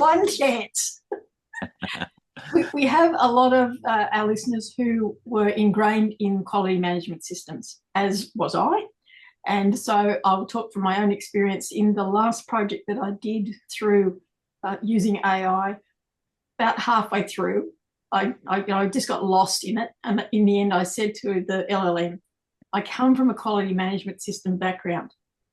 one chance. We have a lot of our listeners who were ingrained in quality management systems, as was I. And so I'll talk from my own experience in the last project that I did through using AI. About halfway through, I just got lost in it. And in the end, I said to the LLM, I come from a quality management system background.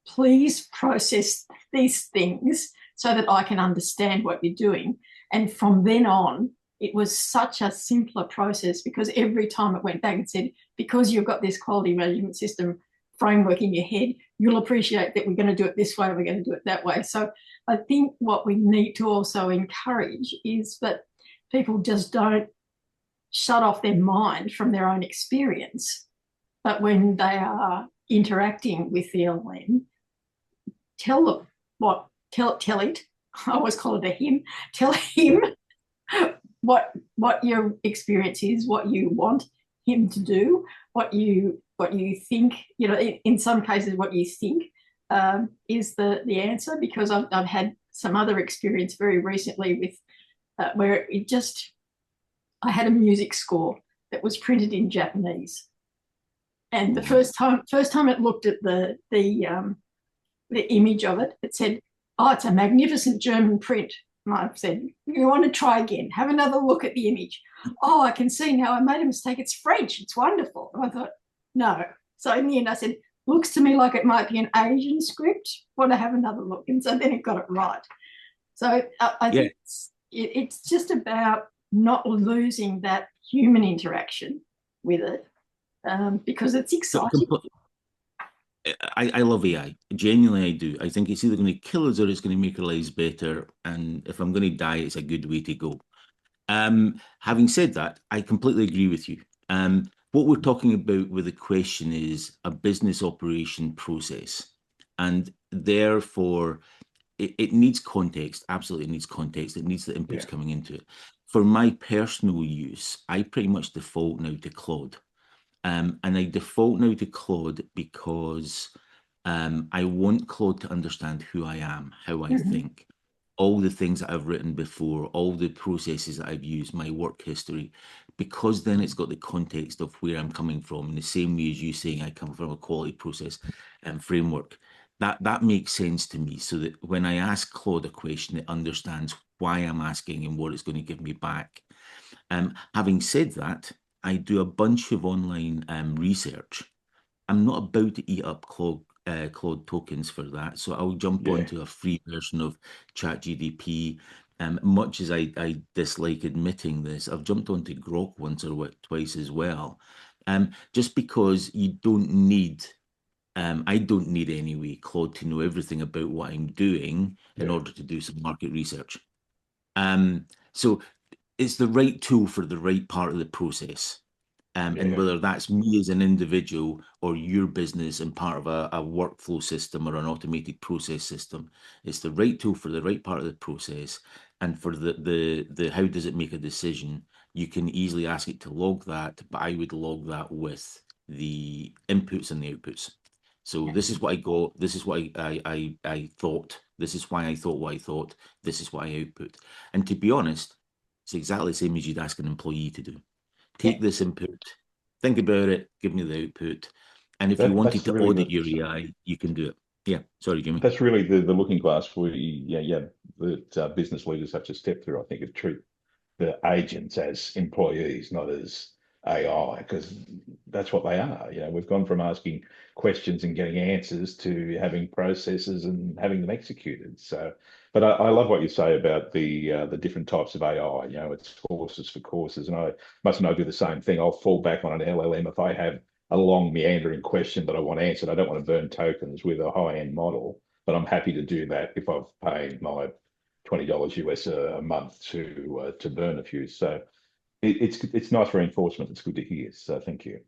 Please process these things so that I can understand what you're doing. And from then on, it was such a simpler process because every time it went back and said, because you've got this quality management system framework in your head, you'll appreciate that we're going to do it this way, we're going to do it that way. So I think what we need to also encourage is that people just don't shut off their mind from their own experience, but when they are interacting with the LLM, tell them tell it, I always call it a him, tell him what your experience is, what you want him to do, what you think, in some cases what you think is the answer, because I've had some other experience very recently with where I had a music score that was printed in Japanese, and the first time it looked at the image of it, it said, "Oh, it's a magnificent German print." And I've said, "You want to try again? Have another look at the image." "Oh, I can see now I made a mistake. It's French. It's wonderful." And I thought, no. So in the end, I said, "Looks to me like it might be an Asian script. Want to have another look?" And so then it got it right. So I think it's just about not losing that human interaction with it, because it's exciting. I love AI. Genuinely, I do. I think it's either going to kill us or it's going to make our lives better. And if I'm going to die, it's a good way to go. Having said that, I completely agree with you. What we're talking about with the question is a business operation process. And therefore, it needs context. Absolutely, it needs context. It needs the inputs coming into it. For my personal use, I pretty much default now to Claude. And I default now to Claude because I want Claude to understand who I am, how I think, all the things that I've written before, all the processes that I've used, my work history, because then it's got the context of where I'm coming from, in the same way as you saying I come from a quality process and framework. That makes sense to me, so that when I ask Claude a question, it understands why I'm asking and what it's going to give me back. Having said that, I do a bunch of online research. I'm not about to eat up Claude tokens for that, so I'll jump onto a free version of ChatGPT. Much as I dislike admitting this, I've jumped onto Grok once or twice as well, just because you don't need. I don't need anyway Claude to know everything about what I'm doing in order to do some market research. So it's the right tool for the right part of the process. And whether that's me as an individual or your business and part of a workflow system or an automated process system, it's the right tool for the right part of the process. And for the how does it make a decision, you can easily ask it to log that, but I would log that with the inputs and the outputs. So this is what I got, this is what I thought, this is why I thought what I thought, this is what I output. And to be honest, it's exactly the same as you'd ask an employee to do. Take this input, think about it, give me the output. And if you wanted to audit your AI, you can do it. Yeah, sorry, Jimmy. That's really the looking glass for that business leaders have to step through, I think, is treat the agents as employees, not as AI, because that's what they are. We've gone from asking questions and getting answers to having processes and having them executed. So, but I love what you say about the different types of AI. It's horses for courses, and I must know do the same thing. I'll fall back on an LLM if I have a long meandering question that I want answered. I don't want to burn tokens with a high-end model, but I'm happy to do that if I've paid my $20 US a month to burn a few. So it's nice reinforcement. It's good to hear. So thank you.